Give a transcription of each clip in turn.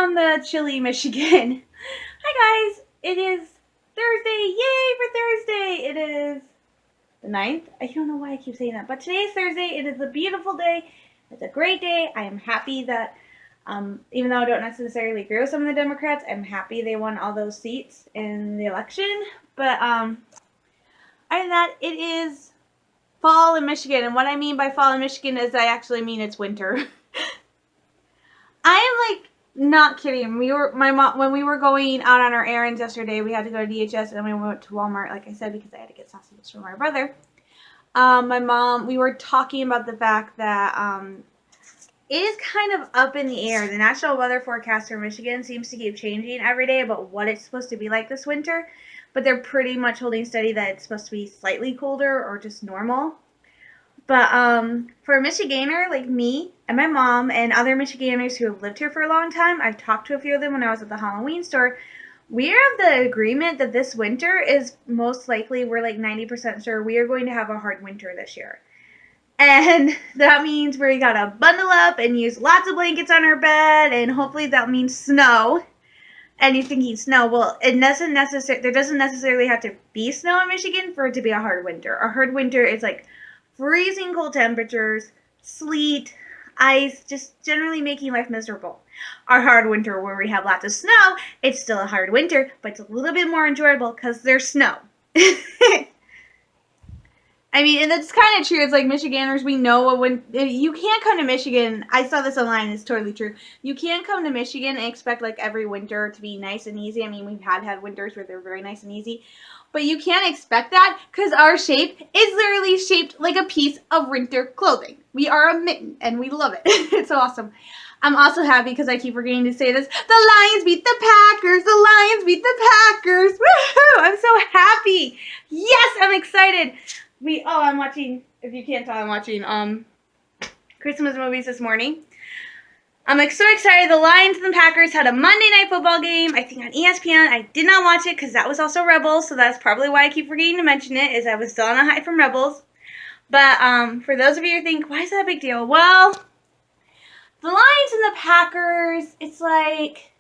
from the chilly Michigan. Hi guys, it is Thursday. Yay for Thursday! It is the 9th. I don't know why I keep saying that, but today is Thursday. It is a beautiful day. It's a great day. I am happy that, even though I don't necessarily agree with some of the Democrats, I'm happy they won all those seats in the election. But other than that, it is fall in Michigan, and what I mean by fall in Michigan is I actually mean it's winter. I am like not kidding. My mom, when we were going out on our errands yesterday, we had to go to DHS and then we went to Walmart, like I said, because I had to get sausages for my brother. We were talking about the fact that it is kind of up in the air. The National Weather Forecast for Michigan seems to keep changing every day about what it's supposed to be like this winter, but they're pretty much holding steady that it's supposed to be slightly colder or just normal. But for a Michiganer like me and my mom and other Michiganders who have lived here for a long time, I've talked to a few of them when I was at the Halloween store, we're of the agreement that this winter is most likely, we're like 90% sure we are going to have a hard winter this year. And that means we gotta bundle up and use lots of blankets on our bed, and hopefully that means snow. And you're thinking snow, well, there doesn't necessarily have to be snow in Michigan for it to be a hard winter. A hard winter is like freezing cold temperatures, sleet, ice, just generally making life miserable. Our hard winter where we have lots of snow, it's still a hard winter, but it's a little bit more enjoyable because there's snow. I mean, and that's kind of true. It's like Michiganders, we know when you can't come to Michigan. I saw this online. It's totally true. You can't come to Michigan and expect like every winter to be nice and easy. I mean, we've had winters where they're very nice and easy, but you can't expect that because our shape is literally shaped like a piece of winter clothing. We are a mitten, and we love it. It's awesome. I'm also happy because I keep forgetting to say this. The Lions beat the Packers. The Lions beat the Packers. Woohoo! I'm so happy. Yes, I'm excited. I'm watching, if you can't tell, I'm watching Christmas movies this morning. I'm like so excited. The Lions and the Packers had a Monday Night Football game, I think on ESPN. I did not watch it because that was also Rebels, so that's probably why I keep forgetting to mention it, is I was still on a high from Rebels. But for those of you who think, why is that a big deal? Well, the Lions and the Packers, it's like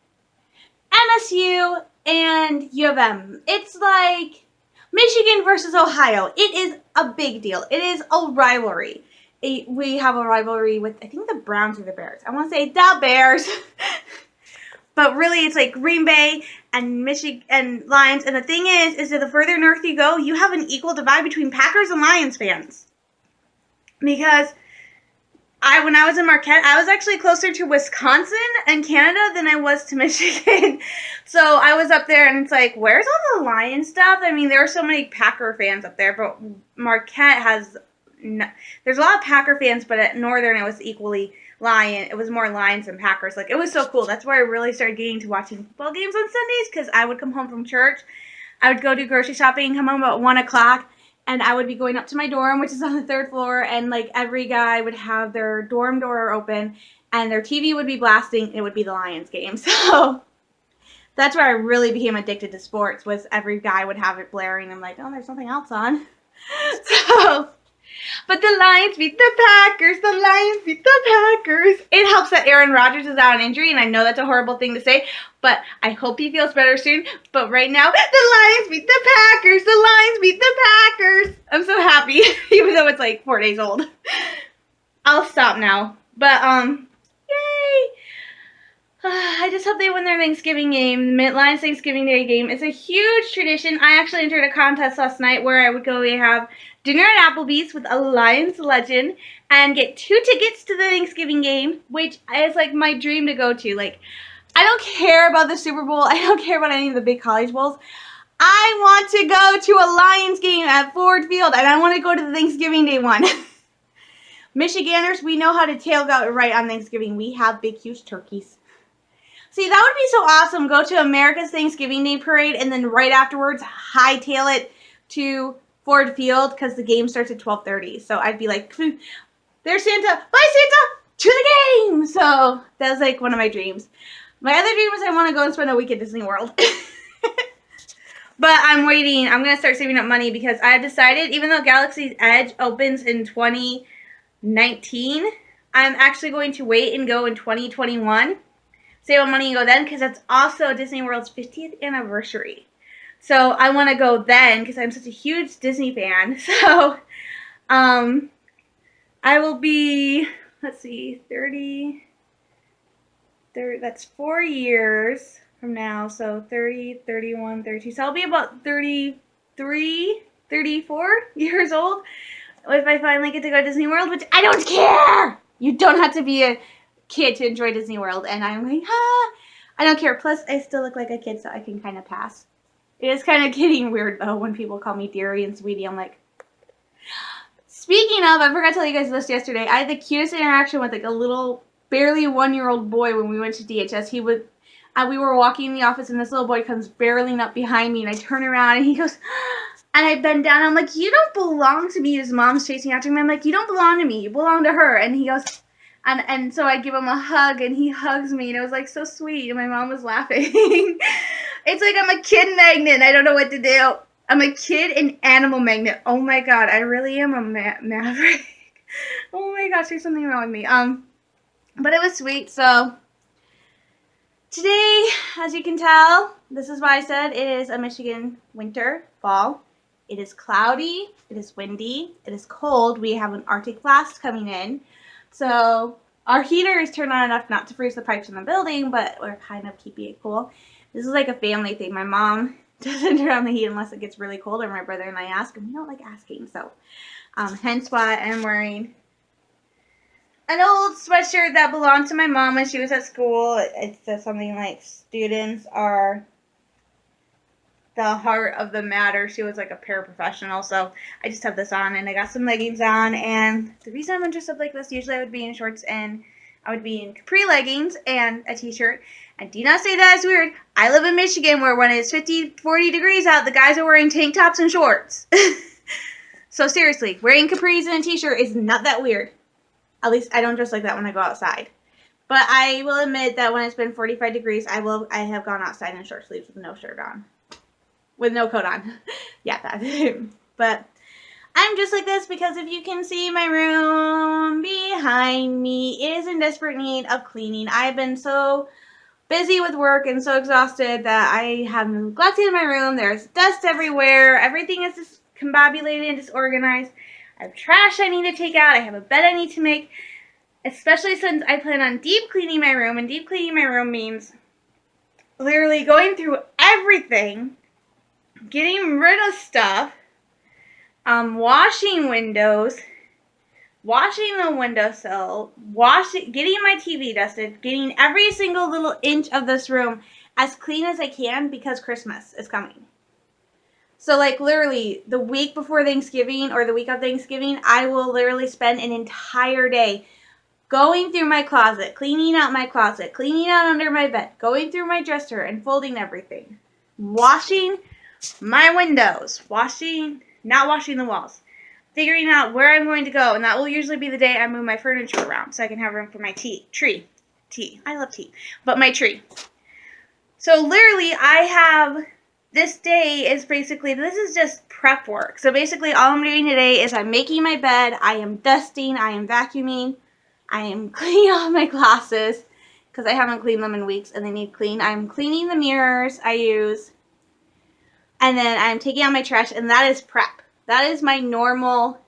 MSU and U of M. It's like Michigan versus Ohio. It is a big deal. It is a rivalry. We have a rivalry with, I think, the Browns or the Bears. I want to say the Bears. But really, it's like Green Bay and Michigan and Lions. And the thing is that the further north you go, you have an equal divide between Packers and Lions fans. Because when I was in Marquette, I was actually closer to Wisconsin and Canada than I was to Michigan. So I was up there, and it's like, where's all the Lion stuff? I mean, there are so many Packer fans up there, but Marquette has there's a lot of Packer fans, but at Northern it was equally Lion. It was more Lions than Packers. Like, it was so cool. That's where I really started getting to watching football games on Sundays, because I would come home from church, I would go do grocery shopping, come home about 1 o'clock, and I would be going up to my dorm, which is on the 3rd floor, and like every guy would have their dorm door open, and their TV would be blasting. It would be the Lions game. So that's where I really became addicted to sports, was every guy would have it blaring. I'm like, oh, there's nothing else on. So, but the Lions beat the Packers. The Lions beat the Packers. It helps that Aaron Rodgers is out on injury, and I know that's a horrible thing to say, but I hope he feels better soon. But right now, the Lions beat the Packers. The Lions beat the Packers. I'm so happy, even though it's like 4 days old. I'll stop now. But, yay! I just hope they win their Thanksgiving game. The Lions Thanksgiving Day game. It's a huge tradition. I actually entered a contest last night where I would go have dinner at Applebee's with a Lions legend and get 2 tickets to the Thanksgiving game, which is like my dream to go to. Like, I don't care about the Super Bowl. I don't care about any of the big college bowls. I want to go to a Lions game at Ford Field, and I want to go to the Thanksgiving Day one. Michiganders, we know how to tailgate right on Thanksgiving. We have big, huge turkeys. See, that would be so awesome. Go to America's Thanksgiving Day Parade, and then right afterwards, hightail it to Ford Field, because the game starts at 12:30. So I'd be like, there's Santa. Bye, Santa! To the game! So that's like one of my dreams. My other dream is I want to go and spend a week at Disney World. But I'm waiting. I'm going to start saving up money because I've decided, even though Galaxy's Edge opens in 2019, I'm actually going to wait and go in 2021. save on money and go then, because that's also Disney World's 50th anniversary. So I want to go then because I'm such a huge Disney fan. So I will be, let's see, 30, that's 4 years from now. So 30, 31, 32. So I'll be about 33, 34 years old if I finally get to go to Disney World, which I don't care. You don't have to be a kid to enjoy Disney World. And I'm like, I don't care. Plus, I still look like a kid, so I can kind of pass. It is kind of getting weird, though, when people call me dearie and sweetie. I'm like, speaking of, I forgot to tell you guys this yesterday. I had the cutest interaction with, like, a little, barely 1-year-old boy when we went to DHS. We were walking in the office, and this little boy comes barreling up behind me, and I turn around, and he goes, and I bend down, and I'm like, you don't belong to me. His mom's chasing after me. I'm like, you don't belong to me. You belong to her. And he goes, and so I give him a hug, and he hugs me, and it was, like, so sweet, and my mom was laughing. It's like I'm a kid magnet. I don't know what to do. I'm a kid and animal magnet. Oh, my God. I really am a maverick. Oh, my gosh. There's something wrong with me. But it was sweet, so today, as you can tell, this is why I said it is a Michigan winter, fall. It is cloudy, it is windy, it is cold. We have an Arctic blast coming in. So our heater is turned on enough not to freeze the pipes in the building, but we're kind of keeping it cool. This is like a family thing. My mom doesn't turn on the heat unless it gets really cold, or my brother and I ask, and we don't like asking. So hence why I'm wearing an old sweatshirt that belonged to my mom when she was at school. It says something like, students are the heart of the matter. She was like a paraprofessional, so I just have this on, and I got some leggings on, and the reason I'm dressed up like this, usually I would be in shorts, and I would be in capri leggings and a t-shirt, and do not say that is weird. I live in Michigan where when it's 50, 40 degrees out, the guys are wearing tank tops and shorts. So seriously, wearing capris and a t-shirt is not that weird. At least I don't dress like that when I go outside. But I will admit that when it's been 45 degrees, I have gone outside in short sleeves with no shirt on. With no coat on. Yeah, that. But I'm just like this because if you can see my room behind me, it is in desperate need of cleaning. I've been so busy with work and so exhausted that I have neglected my room. There's dust everywhere. Everything is discombobulated and disorganized. I have trash I need to take out. I have a bed I need to make. Especially since I plan on deep cleaning my room. And deep cleaning my room means literally going through everything, getting rid of stuff, washing windows, washing the windowsill, getting my TV dusted, getting every single little inch of this room as clean as I can because Christmas is coming. So like literally the week before Thanksgiving or the week of Thanksgiving, I will literally spend an entire day going through my closet, cleaning out my closet, cleaning out under my bed, going through my dresser and folding everything, washing my windows, not washing the walls, figuring out where I'm going to go, and that will usually be the day I move my furniture around so I can have room for my tree. I love tea, but my tree. So literally this day is basically, this is just prep work. So basically all I'm doing today is I'm making my bed, I am dusting, I am vacuuming, I am cleaning off my glasses because I haven't cleaned them in weeks and they need clean. I'm cleaning the mirrors I use. And then I'm taking out my trash, and that is prep. That is my normal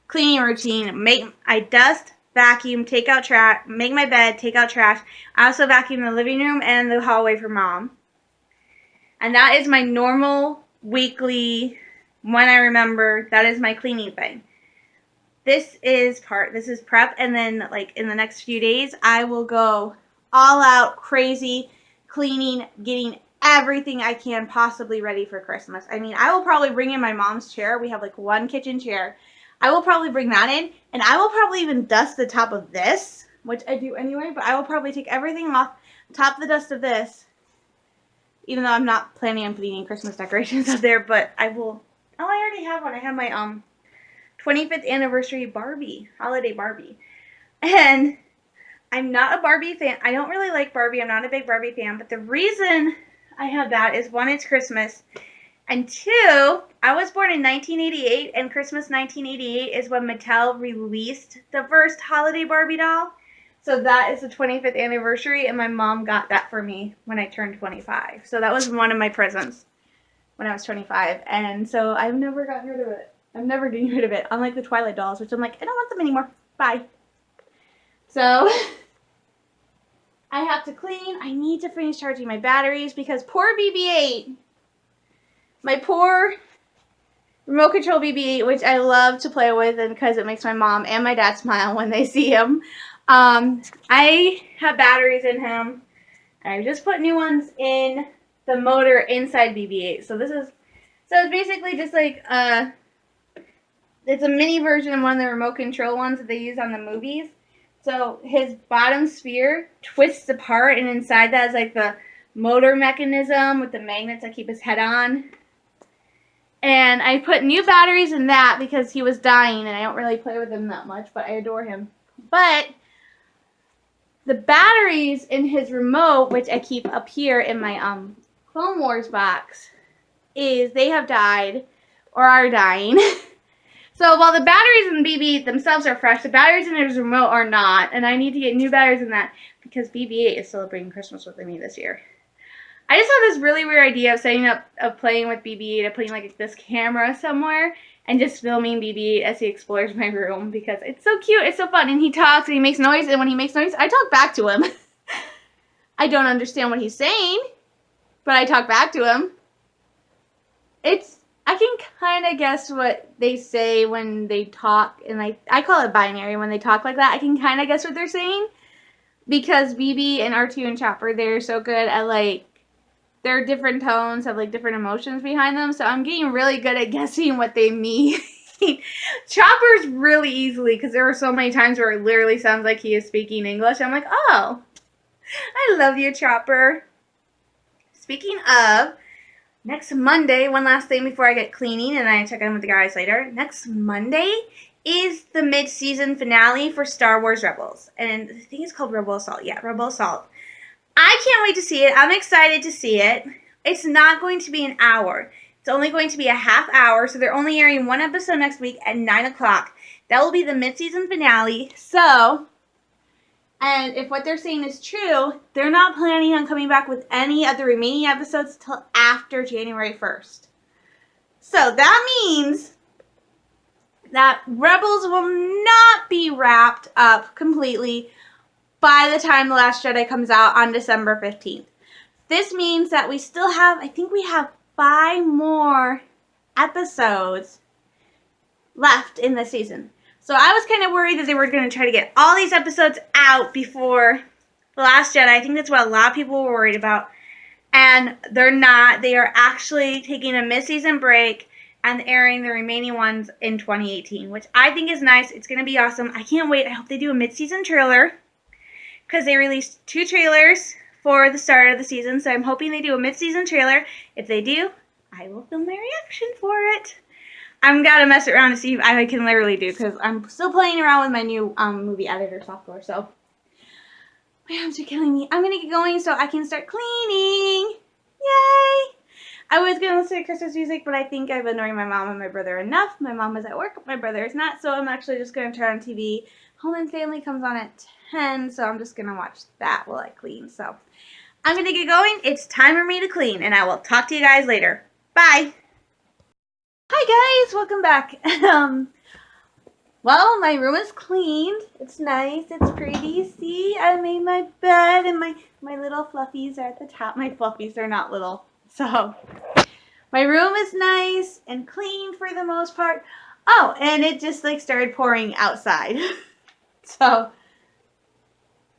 cleaning routine. I dust, vacuum, take out trash, make my bed, take out trash. I also vacuum the living room and the hallway for Mom. And that is my normal weekly, when I remember, that is my cleaning thing. This is prep, and then like in the next few days, I will go all out crazy cleaning, getting everything I can possibly ready for Christmas. I mean, I will probably bring in my mom's chair. We have like one kitchen chair. I will probably bring that in, and I will probably even dust the top of this, which I do anyway, but I will probably take everything off, top the dust of this, even though I'm not planning on putting any Christmas decorations up there, but I will. Oh, I already have one. I have my 25th anniversary Barbie, holiday Barbie. And I'm not a Barbie fan. I don't really like Barbie. I'm not a big Barbie fan, but the reason I have that is, one, it's Christmas, and two, I was born in 1988, and Christmas 1988 is when Mattel released the first holiday Barbie doll, So that is the 25th anniversary, and my mom got that for me when I turned 25. So that was one of my presents when I was 25, and so I've never gotten rid of it. I'm never getting rid of it, unlike the Twilight dolls, which I'm like, I don't want them anymore. Bye. So I have to clean. I need to finish charging my batteries because poor BB-8, my poor remote control BB-8, which I love to play with, and because it makes my mom and my dad smile when they see him. I have batteries in him. I just put new ones in the motor inside BB-8. So it's basically just like it's a mini version of one of the remote control ones that they use on the movies. So his bottom sphere twists apart, and inside that is like the motor mechanism with the magnets that keep his head on. And I put new batteries in that because he was dying, and I don't really play with him that much, but I adore him. But the batteries in his remote, which I keep up here in my Clone Wars box, they have died or are dying. So while the batteries in BB themselves are fresh, the batteries in his remote are not, and I need to get new batteries in that because BB-8 is celebrating Christmas with me this year. I just had this really weird idea of playing with BB-8, of putting like this camera somewhere and just filming BB-8 as he explores my room because it's so cute, it's so fun, and he talks and he makes noise, and when he makes noise, I talk back to him. I don't understand what he's saying, but I talk back to him. I can kind of guess what they say when they talk, and I call it binary when they talk like that. I can kind of guess what they're saying because BB and R2 and Chopper, they're so good at like, their different tones have like different emotions behind them, so I'm getting really good at guessing what they mean. Chopper's really easily, because there were so many times where it literally sounds like he is speaking English. I'm like, oh, I love you, Chopper. Speaking of, next Monday, one last thing before I get cleaning, and then I check in with the guys later. Next Monday is the mid-season finale for Star Wars Rebels, and I think it's called Rebel Assault. Yeah, Rebel Assault. I can't wait to see it. I'm excited to see it. It's not going to be an hour. It's only going to be a half hour, so they're only airing one episode next week at 9 o'clock. That will be the mid-season finale. So, and if what they're saying is true, they're not planning on coming back with any of the remaining episodes till after January 1st. So that means that Rebels will not be wrapped up completely by the time The Last Jedi comes out on December 15th. This means that we still have, I think we have 5 more episodes left in the season. So I was kind of worried that they were going to try to get all these episodes out before The Last Jedi. I think that's what a lot of people were worried about. And they're not. They are actually taking a mid-season break and airing the remaining ones in 2018, which I think is nice. It's going to be awesome. I can't wait. I hope they do a mid-season trailer, because they released 2 trailers for the start of the season, so I'm hoping they do a mid-season trailer. If they do, I will film my reaction for it. I'm gotta mess around to see if I can literally do, because I'm still playing around with my new movie editor software, so my arms are killing me. I'm gonna get going so I can start cleaning. Yay! I was gonna listen to Christmas music, but I think I've annoyed my mom and my brother enough. My mom is at work, my brother is not, so I'm actually just gonna turn on TV. Home and Family comes on at 10, so I'm just going to watch that while I clean. So I'm going to get going. It's time for me to clean, and I will talk to you guys later. Bye. Hi, guys. Welcome back. Well, my room is cleaned. It's nice. It's pretty. See, I made my bed, and my little fluffies are at the top. My fluffies are not little. So my room is nice and clean for the most part. Oh, and it just like started pouring outside. So,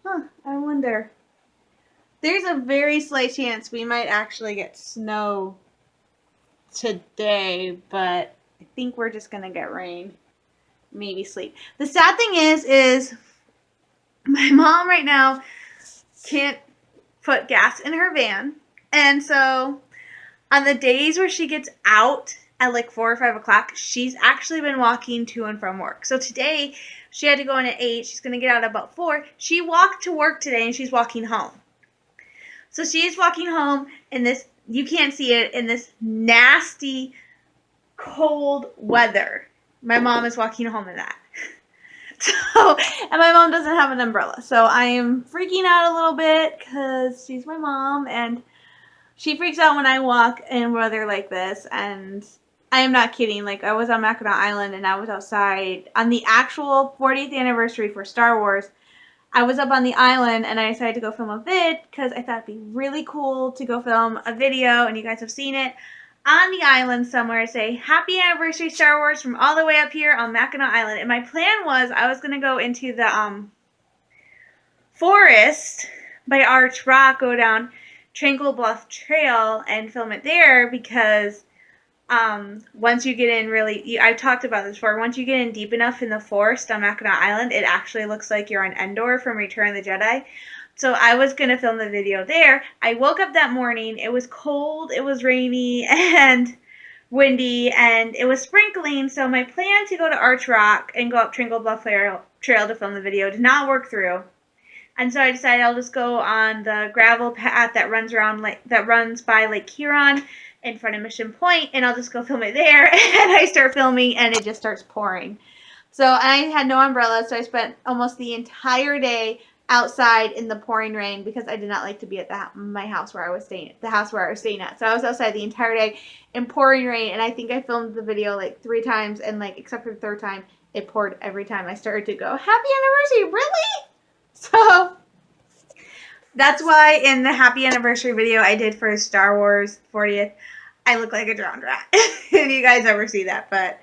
I wonder. There's a very slight chance we might actually get snow today, but I think we're just going to get rain. Maybe sleet. The sad thing is my mom right now can't put gas in her van. And so on the days where she gets out at like 4 or 5 o'clock, she's actually been walking to and from work. So today, she had to go in at 8. She's going to get out at about 4. She walked to work today, and she's walking home. So she is walking home in this, you can't see it, in this nasty, cold weather. My mom is walking home in that. So, and my mom doesn't have an umbrella. So I am freaking out a little bit because she's my mom and she freaks out when I walk in weather like this. And I am not kidding. Like, I was on Mackinac Island and I was outside on the actual 40th anniversary for Star Wars. I was up on the island and I decided to go film a vid because I thought it'd be really cool to go film a video, and you guys have seen it, on the island somewhere, say happy anniversary Star Wars from all the way up here on Mackinac Island. And my plan was I was going to go into the forest by Arch Rock, go down Tranquil Bluff Trail and film it there because once you get in really, I've talked about this before, once you get in deep enough in the forest on Mackinac Island, it actually looks like you're on Endor from Return of the Jedi. So I was going to film the video there. I woke up that morning. It was cold, it was rainy, and windy, and it was sprinkling. So my plan to go to Arch Rock and go up Tranquil Bluff Trail to film the video did not work through. And so I decided I'll just go on the gravel path that runs by Lake Huron in front of Mission Point, and I'll just go film it there. And I start filming, and it just starts pouring. So I had no umbrella, so I spent almost the entire day outside in the pouring rain because I did not like to be at my house where I was staying, the house where I was staying at. So I was outside the entire day in pouring rain, and I think I filmed the video like 3 times, and like except for the 3rd time, it poured every time I started to go, happy anniversary, really? So that's why in the happy anniversary video I did for Star Wars 40th, I look like a drowned rat. If you guys ever see that, but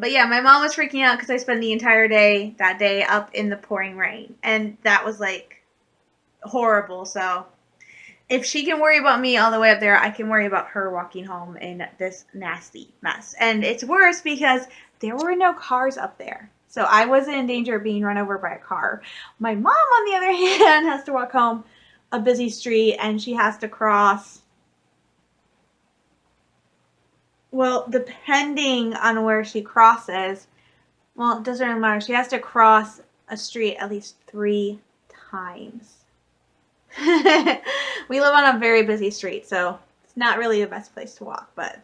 yeah, my mom was freaking out because I spent the entire day that day up in the pouring rain, and that was like horrible. So if she can worry about me all the way up there, I can worry about her walking home in this nasty mess. And it's worse because there were no cars up there, so I wasn't in danger of being run over by a car. My mom, on the other hand, has to walk home a busy street, and she has to cross, well, depending on where she crosses, well, it doesn't really matter. She has to cross a street at least 3 times. We live on a very busy street, so it's not really the best place to walk, but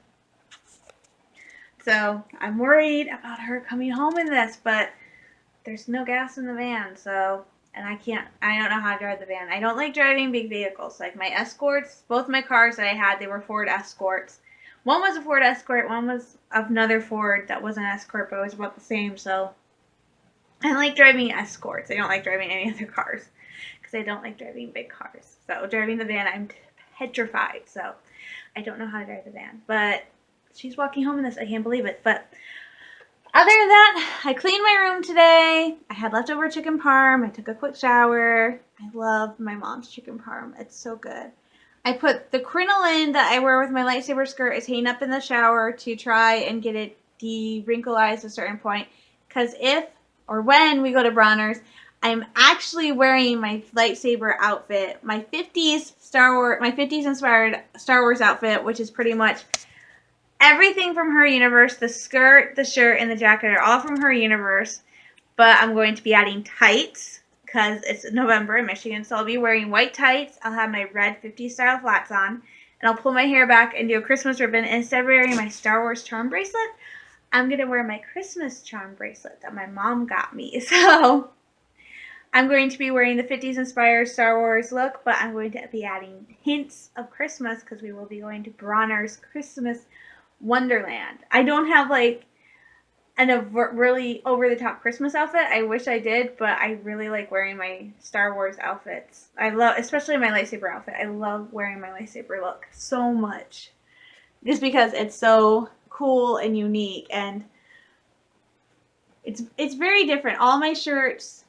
so I'm worried about her coming home in this, but there's no gas in the van, so, and I don't know how to drive the van. I don't like driving big vehicles. Like my Escorts, both my cars that I had, they were Ford Escorts. One was a Ford Escort, one was another Ford that wasn't an Escort, but it was about the same, so I like driving Escorts. I don't like driving any other cars because I don't like driving big cars. So driving the van, I'm petrified, so I don't know how to drive the van. But she's walking home in this. I can't believe it. But other than that, I cleaned my room today. I had leftover chicken parm. I took a quick shower. I love my mom's chicken parm. It's so good. I put the crinoline that I wear with my lightsaber skirt is hanging up in the shower to try and get it de-wrinkleized at a certain point. Because if or when we go to Bronner's, I'm actually wearing my lightsaber outfit, my 50s inspired Star Wars outfit, which is pretty much everything from her universe. The skirt, the shirt, and the jacket are all from her universe. But I'm going to be adding tights because it's November in Michigan, so I'll be wearing white tights. I'll have my red 50s style flats on, and I'll pull my hair back and do a Christmas ribbon. And instead of wearing my Star Wars charm bracelet, I'm going to wear my Christmas charm bracelet that my mom got me. So I'm going to be wearing the 50s inspired Star Wars look, but I'm going to be adding hints of Christmas because we will be going to Bronner's Christmas Wonderland. I don't have like a really over-the-top Christmas outfit. I wish I did, but I really like wearing my Star Wars outfits. I love, especially my lightsaber outfit. I love wearing my lightsaber look so much. Just because it's so cool and unique, and it's very different. All my shirts,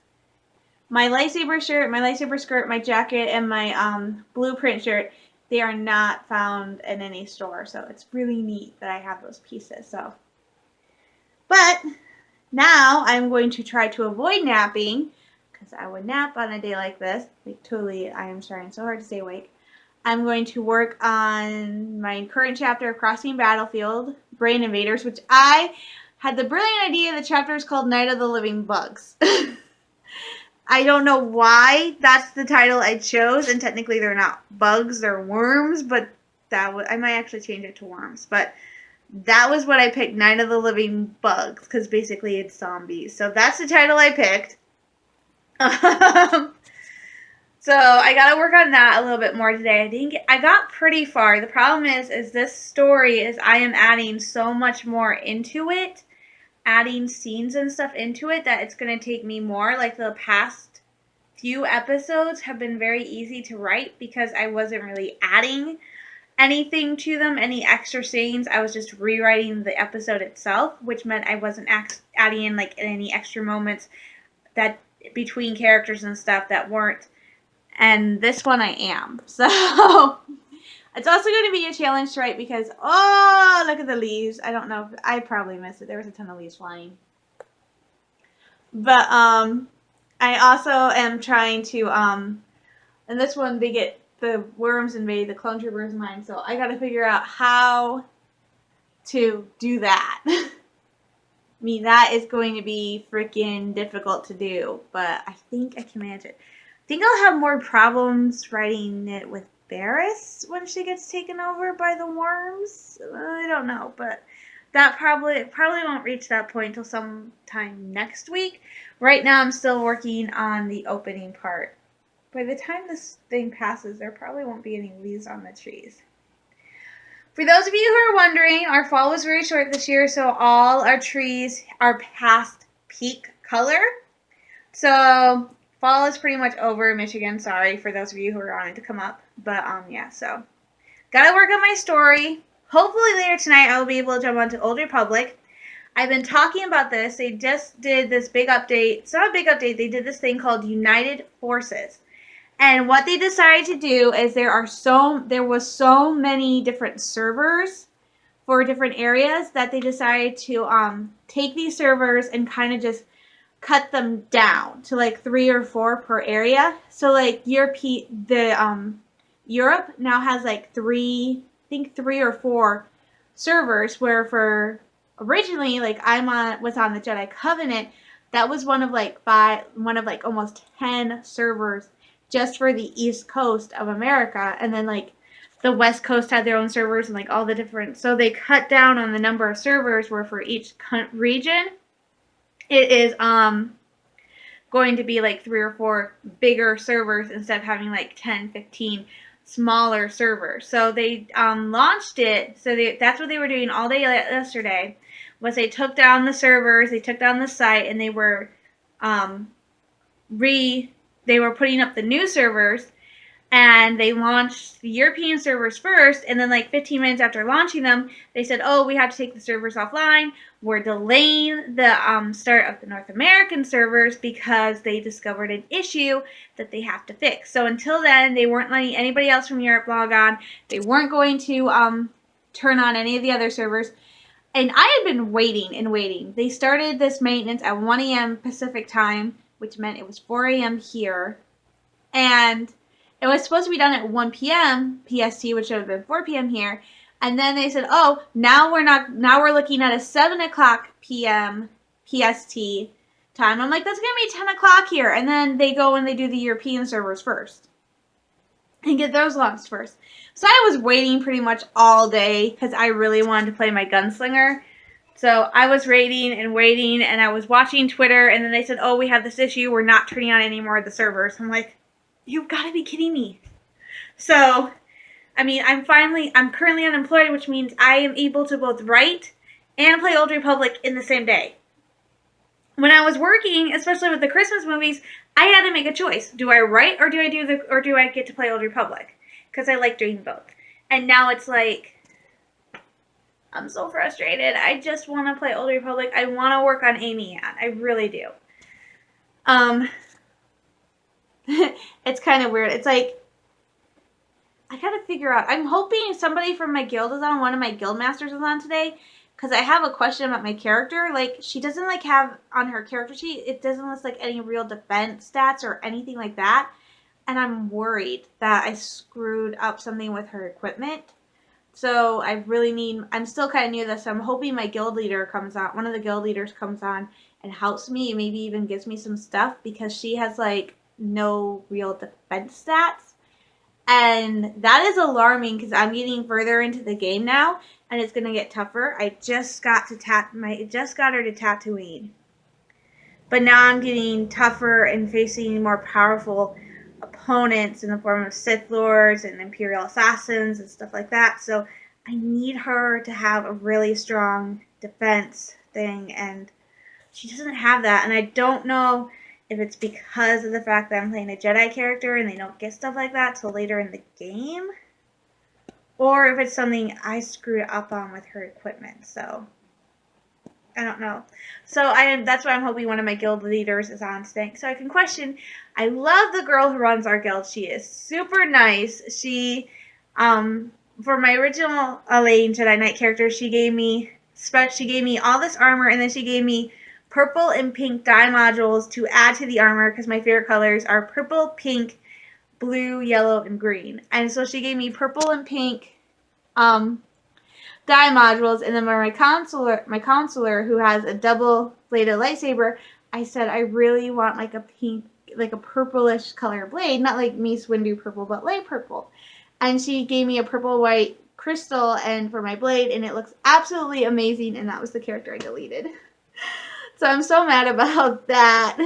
my lightsaber shirt, my lightsaber skirt, my jacket, and my blueprint shirt, they are not found in any store. So it's really neat that I have those pieces. So, but now I'm going to try to avoid napping because I would nap on a day like this. Like totally, I am trying so hard to stay awake. I'm going to work on my current chapter of Crossing Battlefield, Brain Invaders, which I had the brilliant idea the chapter is called Night of the Living Bugs. I don't know why that's the title I chose, and technically they're not bugs, they're worms, but I might actually change it to worms. But that was what I picked, Night of the Living Bugs, because basically it's zombies. So that's the title I picked. So I gotta work on that a little bit more today. I got pretty far. The problem is this story is I am adding so much more into it, adding scenes and stuff into it, that it's gonna take me more. Like the past few episodes have been very easy to write because I wasn't really adding anything to them, any extra scenes. I was just rewriting the episode itself, which meant I wasn't adding in like any extra moments that between characters and stuff that weren't. And this one I am. So it's also going to be a challenge to write because, oh, look at the leaves. I don't know. I probably missed it. There was a ton of leaves flying. But I also am trying to, and this one they get the worms invade the clone troopers mine. So I got to figure out how to do that. I mean, that is going to be freaking difficult to do, but I think I can manage it. I think I'll have more problems writing it with Barriss when she gets taken over by the worms. I don't know, but that probably won't reach that point until sometime next week. Right now, I'm still working on the opening part. By the time this thing passes, there probably won't be any leaves on the trees. For those of you who are wondering, our fall was very short this year, so all our trees are past peak color. So fall is pretty much over in Michigan. Sorry for those of you who are wanting to come up. But yeah, so gotta work on my story. Hopefully later tonight I will be able to jump onto Old Republic. I've been talking about this. They just did this big update. It's not a big update. They did this thing called United Forces. And what they decided to do is there was so many different servers for different areas that they decided to take these servers and kind of just cut them down to like 3 or 4 per area. So like Europe now has like 3 or 4 servers, where for originally like was on the Jedi Covenant, that was one of like almost 10 servers just for the East Coast of America, and then like the West Coast had their own servers and like all the different, so they cut down on the number of servers, where for each region it is going to be like 3 or 4 bigger servers instead of having like 10, 15 smaller servers. So they launched it. So that's what they were doing all day yesterday, was they took down the servers, they took down the site, and they were putting up the new servers, and they launched the European servers first, and then like 15 minutes after launching them, they said, oh, we have to take the servers offline. We're delaying the start of the North American servers because they discovered an issue that they have to fix. So until then, they weren't letting anybody else from Europe log on. They weren't going to turn on any of the other servers. And I had been waiting and waiting. They started this maintenance at 1 a.m. Pacific time, which meant it was 4 a.m. here. And it was supposed to be done at 1 p.m. PST, which should have been 4 p.m. here. And then they said, oh, now we're looking at a 7 o'clock p.m. PST time. I'm like, that's going to be 10 o'clock here. And then they go and they do the European servers first and get those launched first. So I was waiting pretty much all day because I really wanted to play my gunslinger. So I was waiting, and I was watching Twitter, and then they said, oh, we have this issue. We're not turning on any more of the servers. I'm like, you've got to be kidding me. So, I mean, I'm currently unemployed, which means I am able to both write and play Old Republic in the same day. When I was working, especially with the Christmas movies, I had to make a choice. Do I write, or do I get to play Old Republic? Because I like doing both. And now it's like, I'm so frustrated. I just want to play Old Republic. I want to work on Amy Ann. I really do. It's kind of weird. It's like, I gotta figure out. I'm hoping somebody from my guild is on. One of my guild masters is on today, because I have a question about my character. Like, she doesn't like have on her character sheet, it doesn't list like any real defense stats or anything like that. And I'm worried that I screwed up something with her equipment. So I really need, I'm still kind of new to this, so I'm hoping my guild leader comes on, one of the guild leaders comes on and helps me, maybe even gives me some stuff, because she has like no real defense stats. And that is alarming because I'm getting further into the game now, and it's gonna get tougher. I just got her to Tatooine, but now I'm getting tougher and facing more powerful opponents in the form of Sith Lords and Imperial Assassins and stuff like that. So I need her to have a really strong defense thing, and she doesn't have that. And I don't know if it's because of the fact that I'm playing a Jedi character and they don't get stuff like that till later in the game, or if it's something I screwed up on with her equipment. So I don't know. So that's why I'm hoping one of my guild leaders is on today, so I can question. I love the girl who runs our guild. She is super nice. She, for my original Elaine Jedi Knight character, she gave me all this armor, and then she gave me purple and pink dye modules to add to the armor because my favorite colors are purple, pink, blue, yellow, and green. And so she gave me purple and pink dye modules, and then my counselor who has a double-bladed lightsaber, I said I really want like a pink, like a purplish color blade, not like Mace Windu purple, but light purple. And she gave me a purple white crystal and for my blade, and it looks absolutely amazing, and that was the character I deleted. So I'm so mad about that.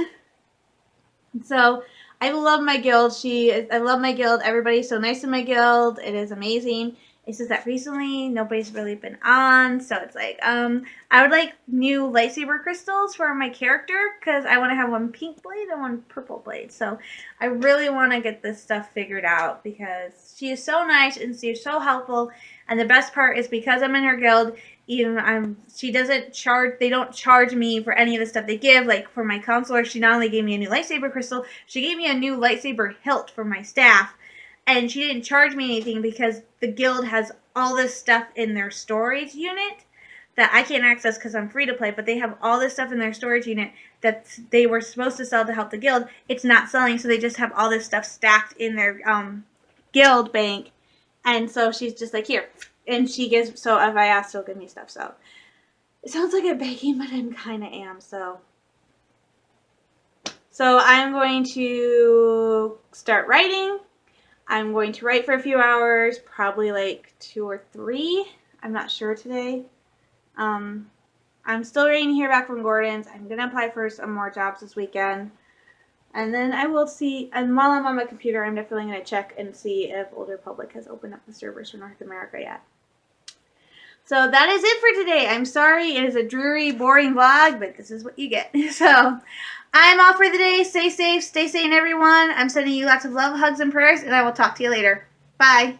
So I love my guild. I love my guild. Everybody's so nice in my guild. It is amazing. It's just that recently nobody's really been on, so it's like I would like new lightsaber crystals for my character because I want to have one pink blade and one purple blade. So I really want to get this stuff figured out because she is so nice and she is so helpful. And the best part is because I'm in her guild, she doesn't charge. They don't charge me for any of the stuff they give. Like for my counselor, she not only gave me a new lightsaber crystal, she gave me a new lightsaber hilt for my staff. And she didn't charge me anything because the guild has all this stuff in their storage unit that I can't access because I'm free to play, but they have all this stuff in their storage unit that they were supposed to sell to help the guild. It's not selling, so they just have all this stuff stacked in their guild bank. And so she's just like, here. And she gives, so if I ask, she'll give me stuff. So it sounds like I'm begging, but I kind of am, so. So I'm going to start writing. I'm going to write for a few hours, probably like 2 or 3. I'm not sure today. I'm still waiting to hear back from Gordon's. I'm going to apply for some more jobs this weekend. And then I will see, and while I'm on my computer, I'm definitely going to check and see if Old Republic has opened up the servers for North America yet. So that is it for today. I'm sorry, it is a dreary, boring vlog, but this is what you get. So I'm off for the day. Stay safe, stay sane, everyone. I'm sending you lots of love, hugs, and prayers, and I will talk to you later. Bye.